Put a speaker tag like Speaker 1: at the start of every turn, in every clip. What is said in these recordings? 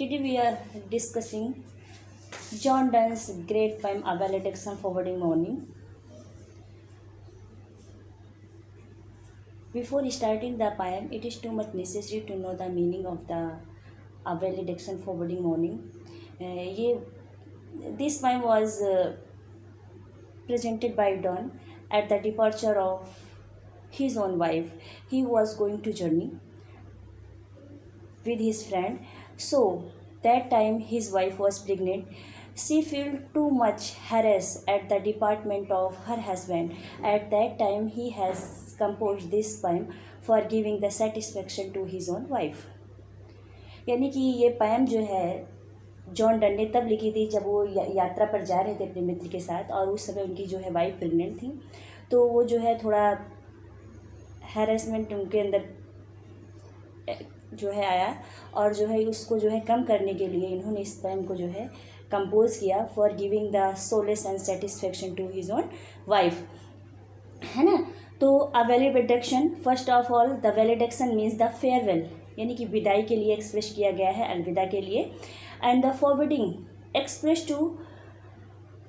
Speaker 1: Today we are discussing John Donne's great poem A Valediction Forwarding Morning. Before starting the poem, it is too much necessary to know the meaning of the A Valediction Forwarding Morning. This poem was presented by Donne at the departure of his own wife. He was going to journey with his friend. So that time his wife was pregnant. She felt too much harassed at the department of her husband. At that time he has composed this poem for giving the satisfaction to his own wife. यानी कि ये poem जो है John Donne ने तब लिखी थी जब वो यात्रा पर जा रहे थे अपने मित्र के साथ, और उस समय उनकी जो है वाइफ प्रेग्नेंट थी। तो वो जो है थोड़ा हैरेसमेंट उनके अंदर जो है आया, और जो है उसको जो है कम करने के लिए इन्होंने इस पोएम को जो है कंपोज किया for giving the solace and satisfaction to his own wife, है ना। तो a valediction, first of all the valediction means the farewell, यानी कि विदाई के लिए एक्सप्रेस किया गया है, अलविदा के लिए। And the forwarding express to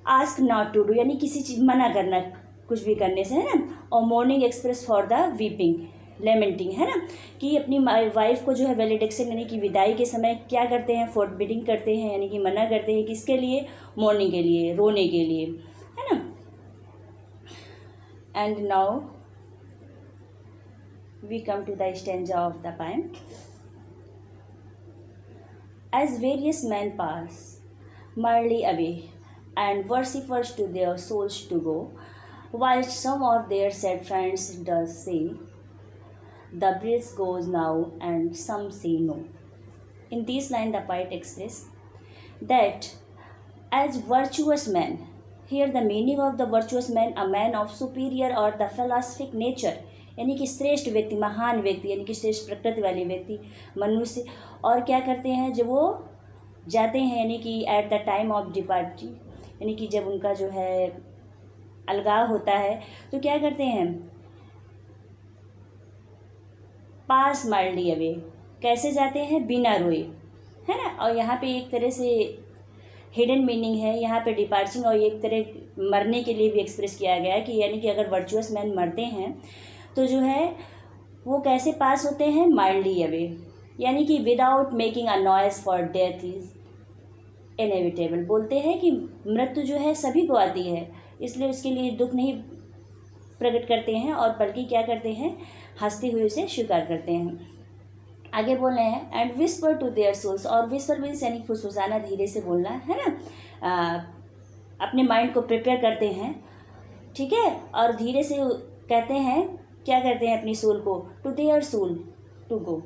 Speaker 1: ask not to do, यानी किसी चीज़ मना करना कुछ भी करने से, है ना। और morning express for the weeping lamenting, है ना, कि अपनी वाइफ को जो है वैलिडिक्शन यानी कि विदाई के समय क्या करते हैं, फॉरबिडिंग करते हैं, यानी कि मना करते हैं। किसके लिए? मॉर्निंग के लिए, रोने के लिए, है ना। And now we come to the stanza of the poem. As various man pass merrily away, and worshippers to their souls to go, while some of their sad friends does say, the breeze goes now, and some say no. In this line, the poet expresses that as virtuous man, here the meaning of the virtuous man, a man of superior or the philosophic nature, यानी कि श्रेष्ठ व्यक्ति, महान व्यक्ति, यानी कि श्रेष्ठ प्रकृति वाले व्यक्ति, मनुष्य। और क्या करते हैं जब वो जाते हैं, यानी कि at the time of departure, यानी कि जब उनका जो है अलगाव होता है, तो क्या करते हैं, पास माइल्डली अवे, कैसे जाते हैं, बिना रोए, है ना। और यहाँ पे एक तरह से हिडन मीनिंग है यहाँ पे डिपार्चिंग, और एक तरह मरने के लिए भी एक्सप्रेस किया गया है कि यानी कि अगर वर्चुअस मैन मरते हैं तो जो है वो कैसे पास होते हैं, माइल्डली अवे, यानी कि without making a noise for death is inevitable. बोलते हैं कि मृत्यु जो है सभी को आती है, इसलिए उसके लिए दुख नहीं प्रकट करते हैं, और बल्कि क्या करते हैं, हंसते हुए उसे स्वीकार करते हैं। आगे बोल रहे हैं and whisper to their souls, और विस्पर मीन्स यानी फुसफुसाना, धीरे से बोलना, है ना। अपने माइंड को प्रिपेयर करते हैं, ठीक है, और धीरे से कहते हैं, क्या करते हैं, अपनी सोल को, to their soul to go,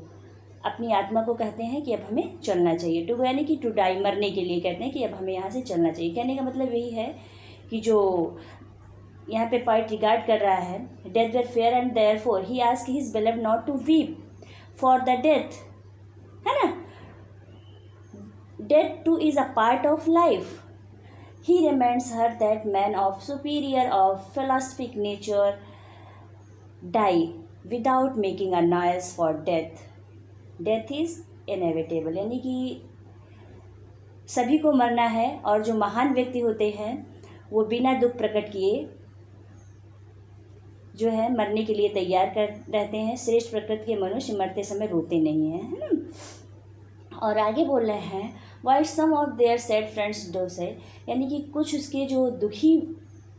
Speaker 1: अपनी आत्मा को कहते हैं कि अब हमें चलना चाहिए। टू गो यानी कि टू डाई, मरने के लिए कहते हैं कि अब हमें यहाँ से चलना चाहिए। कहने का मतलब यही है कि जो यहाँ पे पॉइंट रिगार्ड कर रहा है, death were fair and therefore he asked his beloved not to weep for the death, है ना। Death too is a part of life. He reminds her that man of superior of philosophic nature die without making a noise for death. Death is inevitable, यानी कि सभी को मरना है, और जो महान व्यक्ति होते हैं वो बिना दुख प्रकट किए जो है मरने के लिए तैयार कर रहते हैं। श्रेष्ठ प्रकृति के मनुष्य मरते समय रोते नहीं हैं, है ना। और आगे बोल रहे हैं while some of their sad friends do say, यानी कि कुछ उसके जो दुखी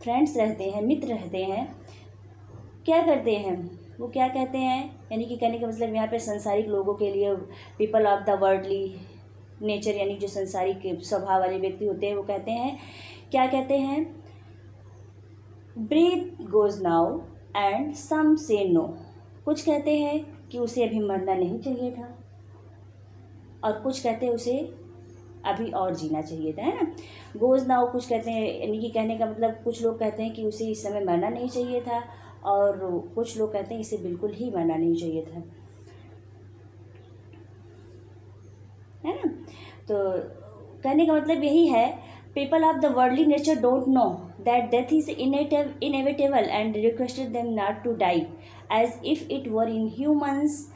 Speaker 1: फ्रेंड्स रहते हैं, मित्र रहते हैं, क्या करते हैं, वो क्या कहते हैं, यानी कि कहने का मतलब यहाँ पे संसारिक लोगों के लिए, people of the worldly nature, यानी जो संसारिक स्वभाव वाले व्यक्ति होते हैं, वो कहते हैं, क्या कहते हैं, breath goes now and some say no, कुछ कहते हैं कि उसे अभी मरना नहीं चाहिए था, और कुछ कहते हैं उसे अभी और जीना चाहिए था, है ना। गोज नाउ कुछ कहते हैं, यानी कि कहने का मतलब कुछ लोग कहते हैं कि उसे इस समय मरना नहीं चाहिए था, और कुछ लोग कहते हैं इसे बिल्कुल ही मरना नहीं चाहिए था, है ना। तो कहने का मतलब यही है, people of the worldly nature don't know that death is inevitable and requested them not to die as if it were in humans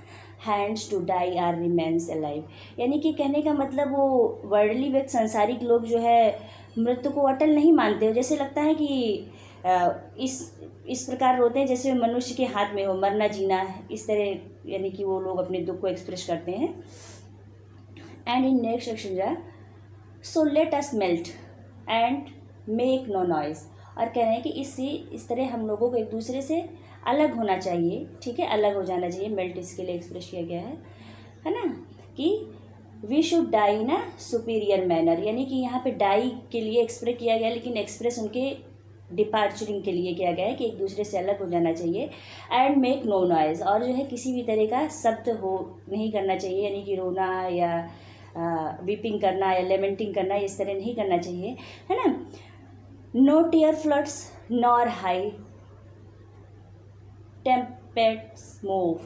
Speaker 1: hands to die or remains alive. यानी कि कहने का मतलब वो वर्ल्डली व्यक्ति, सांसारिक लोग जो है मृत्यु को अटल नहीं मानते हो। जैसे लगता है कि इस प्रकार रोते हैं जैसे मनुष्य के हाथ में हो मरना जीना, इस तरह यानी कि वो लोग अपने दुख को एक्सप्रेस करते हैं। एंड इन नेक्स्ट सेक्शन जा, so let us melt and make no noise. और कह रहे हैं कि इस तरह हम लोगों को एक दूसरे से अलग होना चाहिए, ठीक है, अलग हो जाना चाहिए। मेल्ट इसके लिए एक्सप्रेस किया गया है ना, कि we should die in a superior manner. यानी कि यहाँ पे डाई के लिए एक्सप्रेस किया गया, लेकिन एक्सप्रेस उनके डिपार्चरिंग के लिए किया गया है कि एक दूसरे से अलग हो जाना चाहिए। एंड मेक नो नॉइज़, और जो है किसी भी तरह का शब्द हो नहीं करना चाहिए, यानी कि रोना या वीपिंग करना या लेमेंटिंग करना, इस तरह नहीं करना चाहिए, है ना। No tear floods nor high tempests move,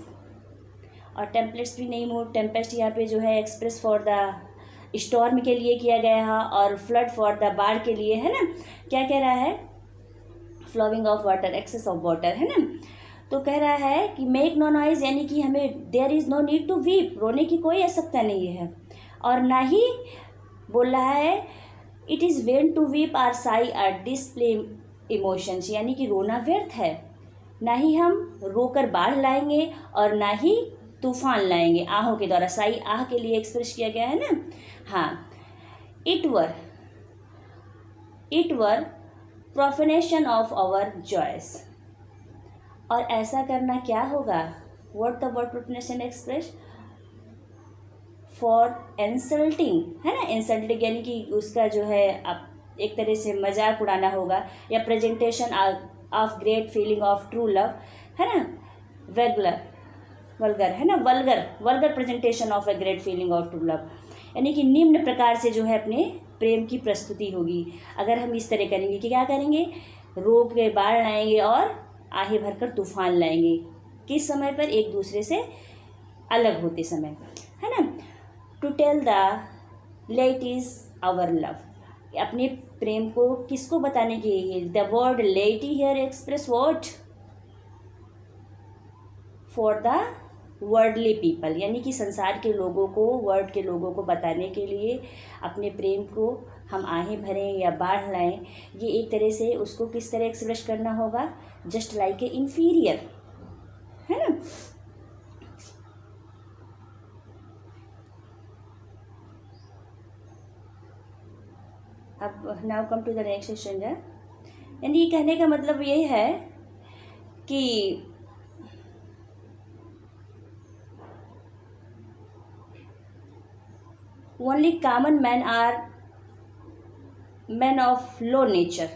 Speaker 1: और टेम्पलेट्स भी नहीं मूव। टेम्पेस्ट यहाँ पे जो है एक्सप्रेस फॉर द स्टॉर्म के लिए किया गया है, और फ्लड फॉर द बाढ़ के लिए, है ना। क्या कह रहा है, flowing of water, excess of water, है ना। तो कह रहा है कि मेक नो नॉइज, यानी कि हमें there is no need to weep, रोने की कोई आवश्यकता नहीं है। और ना ही बोल रहा है it is vain to weep or sigh or display emotions, यानी कि रोना व्यर्थ है। ना ही हम रोकर बाढ़ लाएंगे और ना ही तूफान लाएंगे आहों के द्वारा। साई आह के लिए एक्सप्रेस किया गया है ना। हाँ, it were profanation of our joys, और ऐसा करना क्या होगा, what the word profanation express for insulting, है ना। इंसल्टिंग यानी कि उसका जो है आप एक तरह से मजाक उड़ाना होगा, या presentation of great feeling of true love, है ना। वल्गर, है ना, vulgar presentation of a great feeling of true love, यानी कि निम्न प्रकार से जो है अपने प्रेम की प्रस्तुति होगी। अगर हम इस तरह करेंगे कि क्या करेंगे, रो के बाढ़ लाएंगे और आहें भरकर तूफान लाएंगे, किस समय पर, एक दूसरे से अलग होते समय, है ना। To tell the laity our love, अपने प्रेम को किसको बताने के लिए, the word laity here express what, for the worldly people, यानी कि संसार के लोगों को, वर्ल्ड के लोगों को बताने के लिए अपने प्रेम को हम आहें भरें या बाढ़ लाएं, ये एक तरह से उसको किस तरह एक्सप्रेस करना होगा, जस्ट लाइक ए इन्फीरियर, है ना। अब now come to the next section है, यानी कहने का मतलब ये है कि only common men are men of low nature,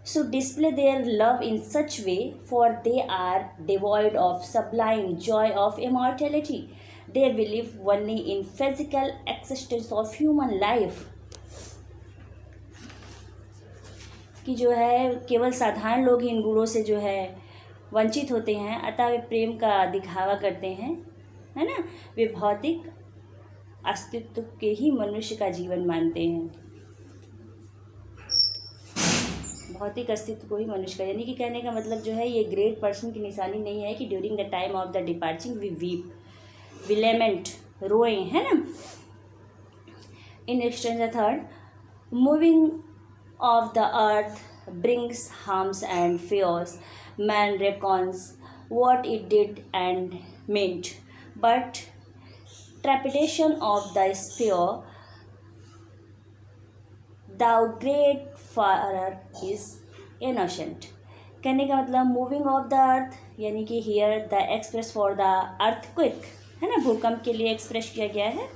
Speaker 1: so display their love in such way, for they are devoid of sublime joy of immortality. They believe only in physical existence of human life, कि जो है केवल साधारण लोग ही इन गुणों से जो है वंचित होते हैं, अतः वे प्रेम का दिखावा करते हैं, है ना। वे भौतिक अस्तित्व के ही मनुष्य का जीवन मानते हैं, भौतिक अस्तित्व को ही मनुष्य का, यानी कि कहने का मतलब जो है ये ग्रेट पर्सन की निशानी नहीं है कि during the time of the departing we weep, we lament, रोएं, है ना। In extension third, moving of the earth brings harms and fears, man reckons what it did and meant, but trepidation of the sphere, thou great farer is innocent। कहने का मतलब moving of the अर्थ, यानी कि here the express for the earthquake, है ना, भूकंप के लिए एक्सप्रेस किया गया है।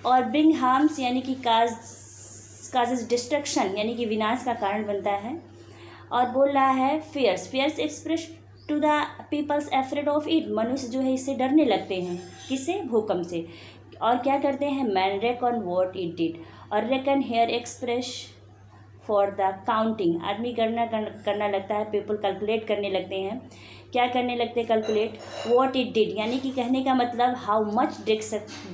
Speaker 1: और ब्रिंग हार्म्स यानी कि काजेज डिस्ट्रक्शन, यानी कि विनाश का कारण बनता है। और बोल रहा है fears express to the peoples afraid of it, मनुष्य जो है इससे डरने लगते हैं, किससे, भूकंप से। और क्या करते हैं, man reckon what it did, और reckon here express for the counting, आदमी गणना करना लगता है, पीपल कैलकुलेट करने लगते हैं, क्या करने लगते हैं, कैलकुलेट वॉट इट डिड, यानी कि कहने का मतलब how much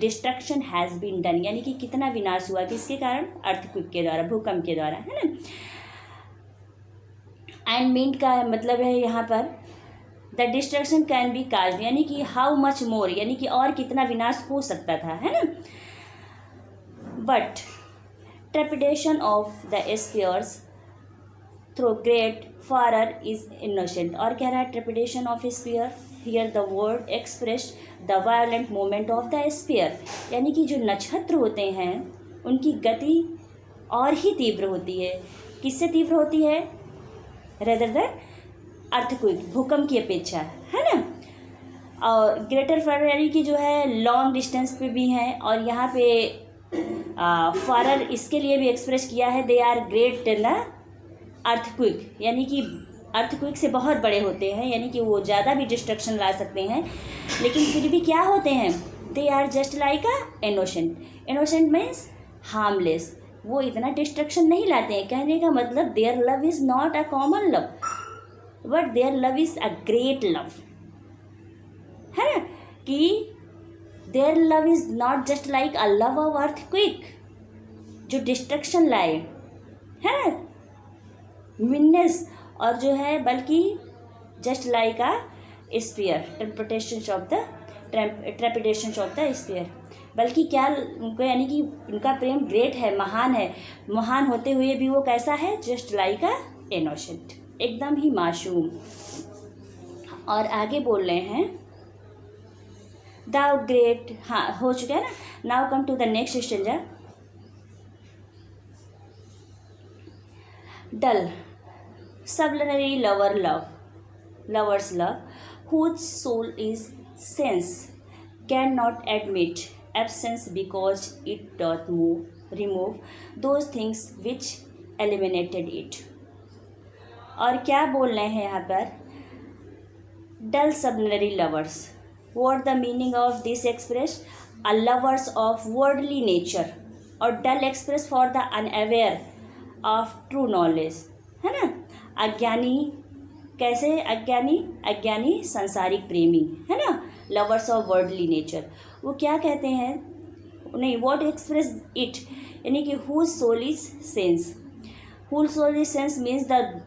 Speaker 1: destruction has been done, यानी कि कितना विनाश हुआ, किसके कारण, अर्थक्वेक के द्वारा, भूकंप के द्वारा, है ना। एंड मीन का मतलब है यहाँ पर द डिस्ट्रक्शन कैन बी काज, यानी कि हाउ मच मोर, यानी कि और कितना विनाश हो सकता था, है ना। But trepidation of the spheres through great far is innocent, और कह रहा है trepidation of sphere, here the word express the violent movement of the sphere, यानी कि जो नक्षत्र होते हैं उनकी गति और ही तीव्र होती है। किससे तीव्र होती है? रेदर देन अर्थक्वेक, भूकंप की अपेक्षा, है ना। और ग्रेटर फररी की जो है लॉन्ग डिस्टेंस पे भी हैं, और यहाँ पे फारर इसके लिए भी एक्सप्रेस किया है, दे आर ग्रेट न अर्थक्वेक, यानी कि अर्थक्वेक से बहुत बड़े होते हैं, यानी कि वो ज़्यादा भी डिस्ट्रक्शन ला सकते हैं, लेकिन फिर भी क्या होते हैं? They are just like a innocent, innocent means harmless, वो इतना डिस्ट्रक्शन नहीं लाते हैं। कहने का मतलब their love is not a common love, but their love is a great love, है ना, कि their love is not just like a love of earthquake जो डिस्ट्रक्शन लाए, है ना, मीननेस, और जो है बल्कि just like a sphere, trepidation of the sphere, बल्कि क्या उनको, यानी कि उनका प्रेम ग्रेट है, महान है, महान होते हुए भी वो कैसा है? जस्ट लाइक अ इनोसेंट, एकदम ही मासूम। और आगे बोल रहे हैं द ग्रेट, हाँ हो चुका है ना। Now come to the next stanza. Dull sublunary lovers love, whose soul is sense, cannot admit absence because it doth remove those things which eliminated it। और क्या बोल रहे हैं यहाँ पर? डल sublunary lovers, what the meaning of this express? A lovers of worldly nature, और डल express for the unaware of true knowledge, है ना। अज्ञानी, कैसे अज्ञानी? अज्ञानी संसारिक प्रेमी, है ना, लवर्स ऑफ वर्ल्डली नेचर। वो क्या कहते हैं? नहीं, व्हाट एक्सप्रेस इट, यानी कि whose soul is sense, whose soul is sense means the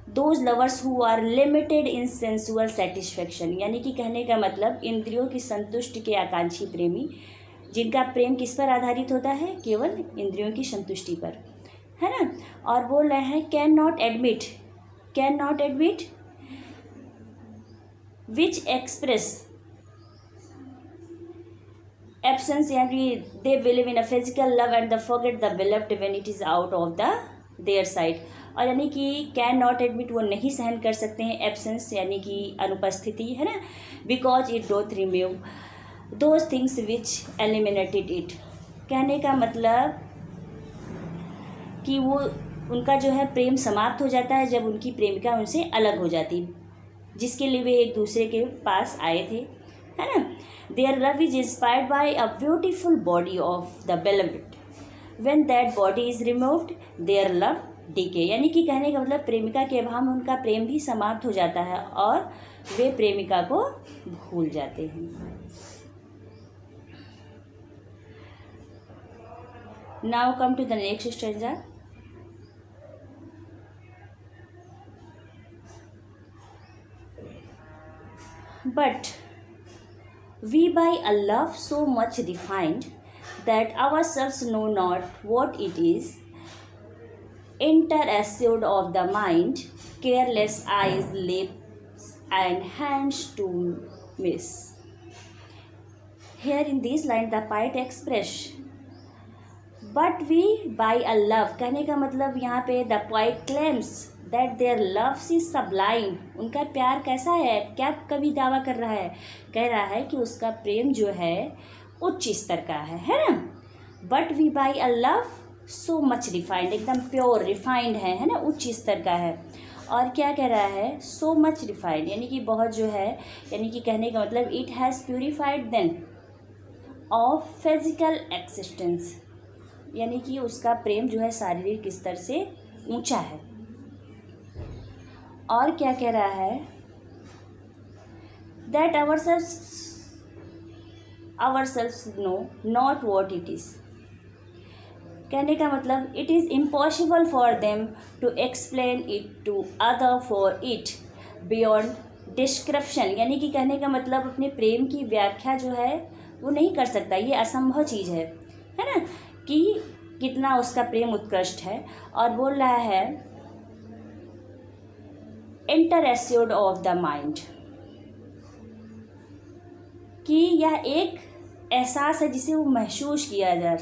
Speaker 1: those lovers who are limited in sensual satisfaction, यानी कि कहने का मतलब इंद्रियों की संतुष्टि के आकांक्षी प्रेमी, जिनका प्रेम किस पर आधारित होता है? केवल इंद्रियों की संतुष्टि पर, है ना। और बोल रहे हैं can not admit which express absence, यानी they believe in a physical love and the forget the beloved when it is out of the their side, और यानी कि कैन नॉट एडमिट, वो नहीं सहन कर सकते हैं एब्सेंस, यानी कि अनुपस्थिति, है ना, because it doth remove those things which eliminated it. कहने का मतलब कि वो उनका जो है प्रेम समाप्त हो जाता है जब उनकी प्रेमिका उनसे अलग हो जाती, जिसके लिए वे एक दूसरे के पास आए थे, है ना। Their love is inspired by a beautiful body of the beloved, when that body is removed their love decay, यानी कि कहने का मतलब प्रेमिका के अभाव में उनका प्रेम भी समाप्त हो जाता है और वे प्रेमिका को भूल जाते हैं। Now come to the next stanza. But we by a love so much refined that ourselves know not what it is, enter assured of the mind, careless eyes, lips and hands to miss। Here in this line the poet express but we by a love, कहने का मतलब यहाँ पे the poet claims that their love is sublime, उनका प्यार कैसा है? क्या कवि दावा कर रहा है? कह रहा है कि उसका प्रेम जो है उच्च स्तर का है ना। But we by a love so much refined, एकदम प्योर रिफाइंड है ना, उच्च स्तर का है। और क्या कह रहा है? सो मच रिफाइंड, यानी कि बहुत जो है, यानी कि कहने का मतलब it has purified then of physical existence, यानी कि उसका प्रेम जो है शारीरिक स्तर से ऊंचा है। और क्या कह रहा है? That ourselves know not what it is, कहने का मतलब it is impossible for them to explain it to other for it beyond description, यानी कि कहने का मतलब अपने प्रेम की व्याख्या जो है वो नहीं कर सकता, ये असंभव चीज़ है ना, कि कितना उसका प्रेम उत्कृष्ट है। और बोल रहा है इंटरेस्यूड ऑफ द माइंड, कि यह एक एहसास है जिसे वो महसूस किया जा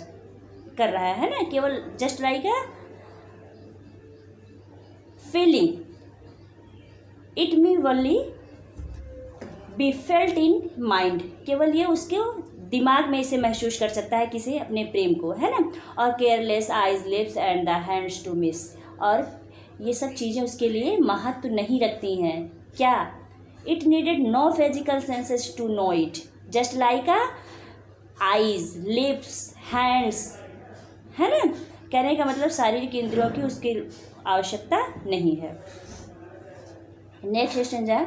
Speaker 1: कर रहा है ना, केवल just like a feeling, it may only be felt in mind, केवल ये उसके दिमाग में इसे महसूस कर सकता है किसी अपने प्रेम को, है ना। और careless eyes lips and the hands to miss, और ये सब चीज़ें उसके लिए महत्व नहीं रखती हैं। क्या? It needed no physical senses to know it, just like a eyes lips hands, है ना। कहने का मतलब शारीरिक इंद्रियों की उसकी आवश्यकता नहीं है। नेक्स्ट क्वेश्चन जा,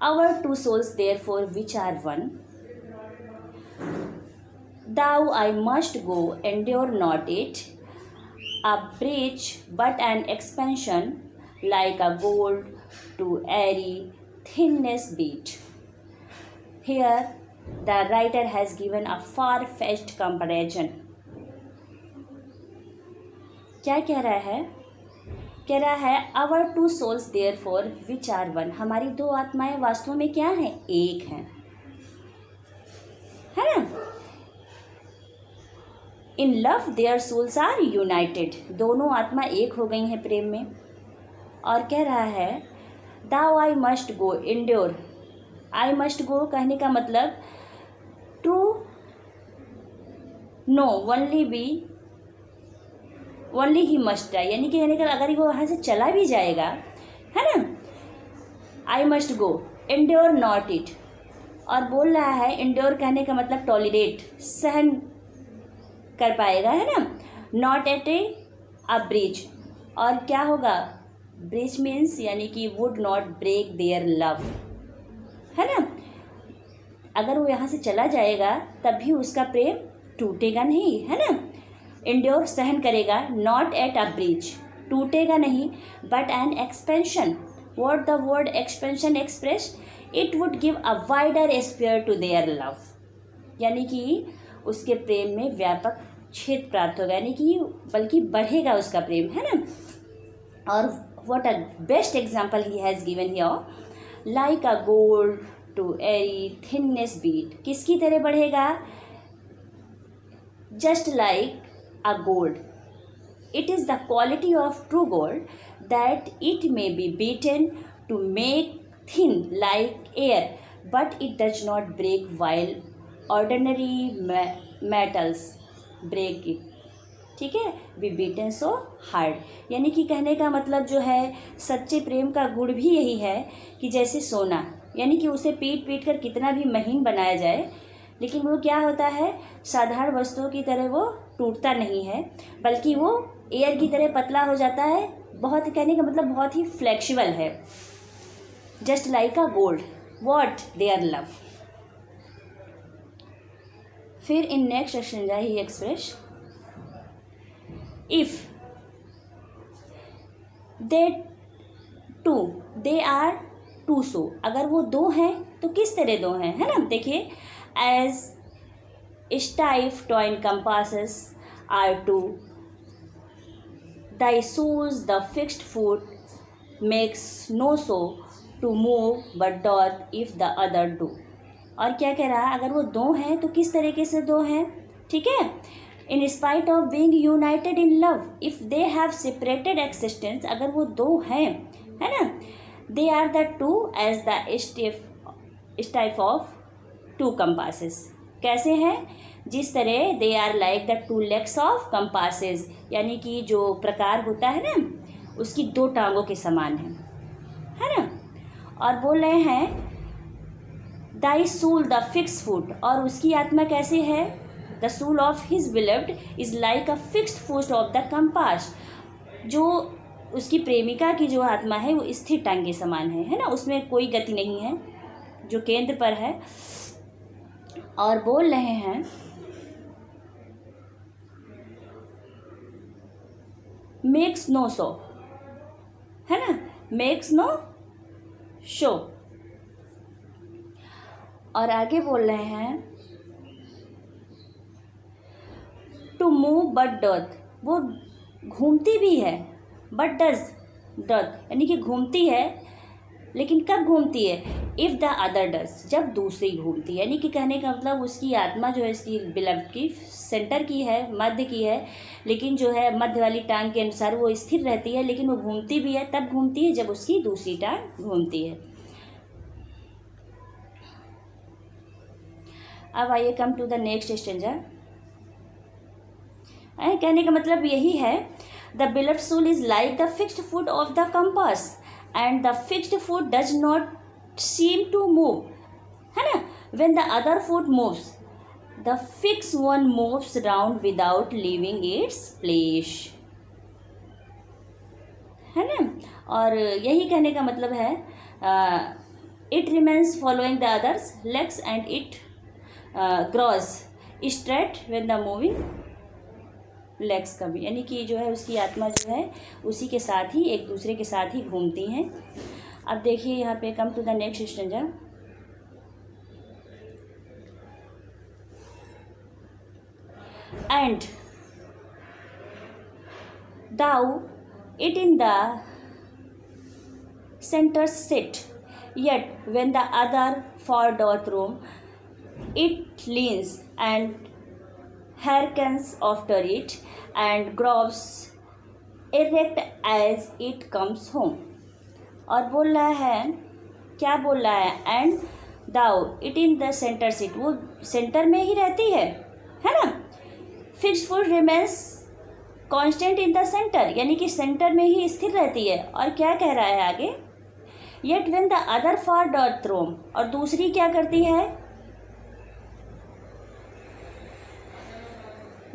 Speaker 1: our two souls therefore which are one, thou I must go, endure not it, a breach but an expansion, like a gold to airy thinness beat. Here the writer has given a far-fetched comparison. क्या कह रहा है? कह रहा है our two souls therefore which are one, हमारी दो आत्माएं वास्तव में क्या हैं? एक हैं, है ना। in love their souls are united, दोनों आत्मा एक हो गई हैं प्रेम में। और कह रहा है thou I must go, endure, I must go कहने का मतलब to know only he must die, यानी कि कहने का अगर वो वहाँ से चला भी जाएगा, है ना, I must go, endure not it। और बोल रहा है endure कहने का मतलब टॉलरेट, सहन कर पाएगा, है ना। not at a breach, और क्या होगा? breach मीन्स यानी कि would not break their love, है ना। अगर वो यहाँ से चला जाएगा तब भी उसका प्रेम टूटेगा नहीं, है ना। इंड्योर सहन करेगा, नॉट एट अ ब्रीच टूटेगा नहीं, but an expansion, what the word expansion express, it would give a wider sphere to their love, यानी कि उसके प्रेम में व्यापक क्षेत्र प्राप्त होगा, यानी कि बल्कि बढ़ेगा उसका प्रेम, है ना। और what a best example he has given here, like a gold to airy thinness beat, किसकी तरह बढ़ेगा? Just like a gold, it is the quality of true gold that it may be beaten to make thin like air, but it does not break while ordinary metals break it, ठीक है, be beaten so hard, यानी कि कहने का मतलब जो है सच्चे प्रेम का गुण भी यही है कि जैसे सोना, यानी कि उसे पीट पीट कर कितना भी महीन बनाया जाए, लेकिन वो क्या होता है, साधारण वस्तुओं की तरह वो टूटता नहीं है, बल्कि वो एयर की तरह पतला हो जाता है, बहुत, कहने का मतलब बहुत ही फ्लेक्सिबल है। Just like a gold what their love. फिर इन नेक्स्ट सेक्शन जा ही express, if they two they are two so, अगर वो दो हैं तो किस तरह दो हैं, है ना। देखिए, as stiff twine compasses are two, thy soul's the fixed foot makes no so to move but doth if the other do। और क्या कह रहा है? अगर वो दो हैं तो किस तरीके से दो हैं, ठीक है। in spite of being united in love, if they have separated existence, अगर वो दो हैं, है ना, they are the two as the stiff of two compasses, कैसे हैं? जिस तरह they are like the two legs of compasses, यानी कि जो प्रकार होता है ना उसकी दो टांगों के समान है ना। और बोल रहे हैं दाई सूल द फिक्स फुट, और उसकी आत्मा कैसे है? द सूल of his beloved is like a fixed foot of the compass, जो उसकी प्रेमिका की जो आत्मा है वो स्थिर टांग के समान है ना, उसमें कोई गति नहीं है, जो केंद्र पर है। और बोल रहे हैं मेक्स नो सो, है ना, मेक्स नो शो। और आगे बोल रहे हैं टू मूव बट डथ, वो घूमती भी है, बट डज डथ यानी कि घूमती है, लेकिन कब घूमती है, इफ़ द अदर डज, जब दूसरी घूमती है। यानी कि कहने का मतलब उसकी आत्मा जो है इसकी बिलव्ड की सेंटर की है, मध्य की है, लेकिन जो है मध्य वाली टांग के अनुसार वो स्थिर रहती है, लेकिन वो घूमती भी है, तब घूमती है जब उसकी दूसरी टांग घूमती है। अब आइए come to the next stanza. कहने का मतलब यही है, the beloved soul is like the fixed foot of the compass and the fixed foot does not seem to move, है ना, when the other foot moves the fixed one moves round without leaving its place, है ना। और यही कहने का मतलब है, it remains following the others legs and it grows straight when the moving legs कभी, यानी कि जो है उसकी आत्मा जो है उसी के साथ ही एक दूसरे के साथ ही घूमती हैं। अब देखिए यहाँ पे come to the next stanza. And though it in the centre sit yet when the other far doth roam it leans and hearkens after it and grows erect as it comes home. और बोल रहा है, क्या बोल रहा है, and though it in the centre sit, वो centre में ही रहती है ना। Fixed foot remains constant in the centre, यानी कि सेंटर में ही स्थिर रहती है। और क्या कह रहा है आगे, yet when the other far doth roam, और दूसरी क्या करती है,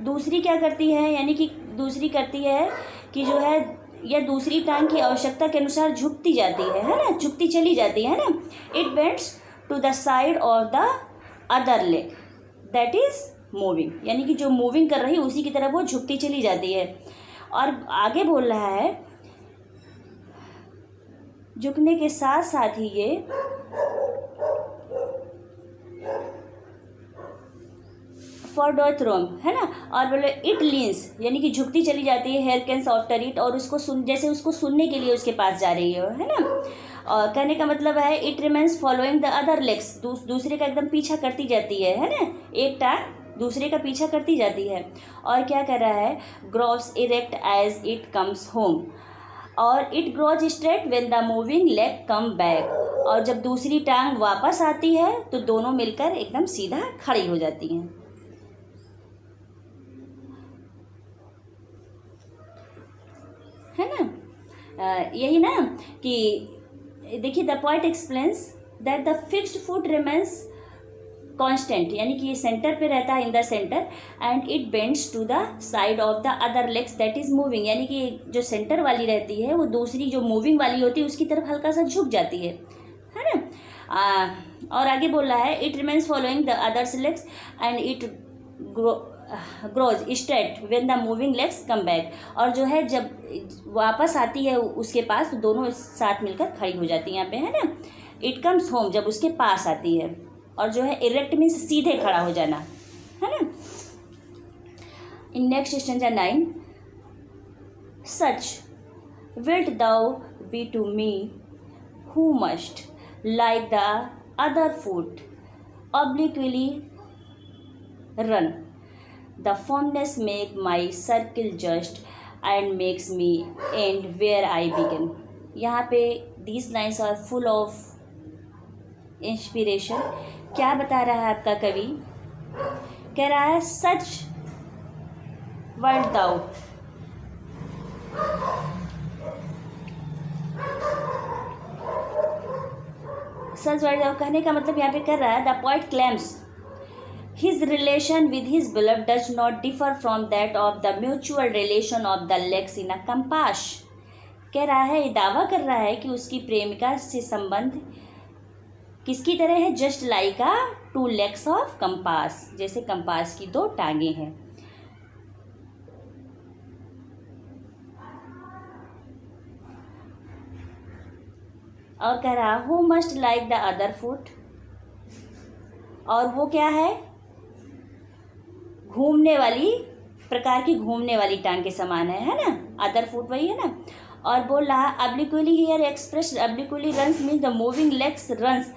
Speaker 1: दूसरी क्या करती है, यानी कि दूसरी करती है कि जो है या दूसरी टांग की आवश्यकता के अनुसार झुकती जाती है ना, झुकती चली जाती है ना। It bends to the side of the other leg that is moving, यानी कि जो मूविंग कर रही है उसी की तरफ वो झुकती चली जाती है। और आगे बोल रहा है, झुकने के साथ साथ ही ये फॉर डॉथ रोम, है ना। और बोले इट लीन्स, यानी कि झुकती चली जाती है, हेयर कैंस आफ्टर इट, और उसको जैसे उसको सुनने के लिए उसके पास जा रही है ना। और कहने का मतलब है it remains following the other legs, दूसरे का एकदम पीछा करती जाती है ना, एक टांग दूसरे का पीछा करती जाती है। और क्या कर रहा है, grows erect as it comes home, और it grows straight when the moving leg come back, और जब दूसरी टांग वापस आती है तो दोनों मिलकर एकदम सीधा खड़ी हो जाती हैं। है ना, यही ना कि देखिए the point explains that the fixed foot remains constant, यानी कि ये सेंटर पे रहता है in the centre, and it bends to the side of the other legs that is moving, यानी कि जो सेंटर वाली रहती है वो दूसरी जो मूविंग वाली होती है उसकी तरफ हल्का सा झुक जाती है ना। और आगे बोल रहा है it remains following the others legs and it grows straight when the moving legs come back, और जो है जब वापस आती है उसके पास तो दोनों साथ मिलकर खड़ी हो जाती है यहाँ पे, है ना। इट कम्स होम, जब उसके पास आती है, और जो है इरेक्ट मीन्स सीधे खड़ा हो जाना, है ना। In next stanza 9, such wilt thou be to me who must like the other foot obliquely run, the firmness make my circle just and makes me end where I begin। यहाँ पे these lines are full of inspiration. क्या बता रहा है आपका कवि, कह रहा है सच वर्ड दाउ, सच वर्ड दाउ कहने का मतलब यहाँ पे कर रहा है the point claims his relation with his beloved does not differ from that of the mutual relation of the legs in a compass। कह रहा है, दावा कर रहा है कि उसकी प्रेमिका से संबंध किसकी तरह है, just like a to legs of compass, जैसे कंपास की दो टांगे हैं। और कह रहा who must like the other foot, और वो क्या है, घूमने वाली, प्रकार की घूमने वाली टांग के समान है ना, अदर फुट वही है ना। और बोल रहा obliquely here express, obliquely runs mean the moving legs runs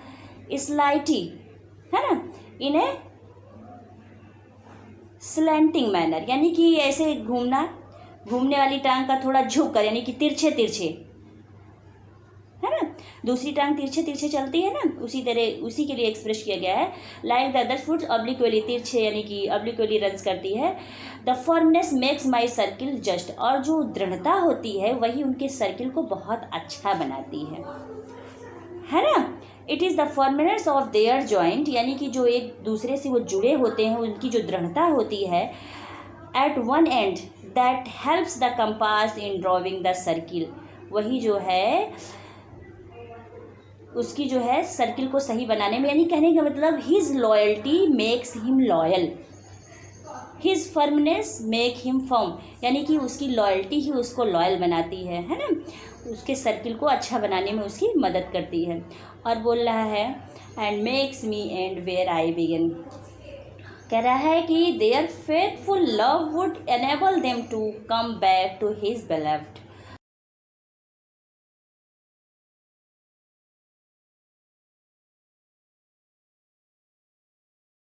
Speaker 1: slightly, है ना, इन ए स्लैंटिंग मैनर, यानी कि ऐसे घूमना, घूमने वाली टांग का थोड़ा झुक कर, यानी कि तिरछे तिरछे, है ना, दूसरी टांग तिरछे तिरछे चलती है ना, उसी तरह, उसी के लिए एक्सप्रेस किया गया है। लाइक द अदर फुट ऑब्लिक्वली, तिरछे यानी कि ऑब्लिक्वली रन्स करती है। The firmness makes my circle just, और जो दृढ़ता होती है वही उनके सर्किल को बहुत अच्छा बनाती है ना। It is the firmness of their joint, यानी कि जो एक दूसरे से वो जुड़े होते हैं, उनकी जो दृढ़ता होती है, at one end that helps the compass in drawing the circle, वही जो है उसकी जो है सर्किल को सही बनाने में, यानी कहने का मतलब his loyalty makes him loyal, his firmness make him firm, यानी कि उसकी लॉयल्टी ही उसको लॉयल बनाती है ना, उसके सर्किल को अच्छा बनाने में उसकी मदद करती है। और बोल रहा है and makes me end where I begin, कह रहा है कि their faithful love would enable them to come back to his बेलव्ड,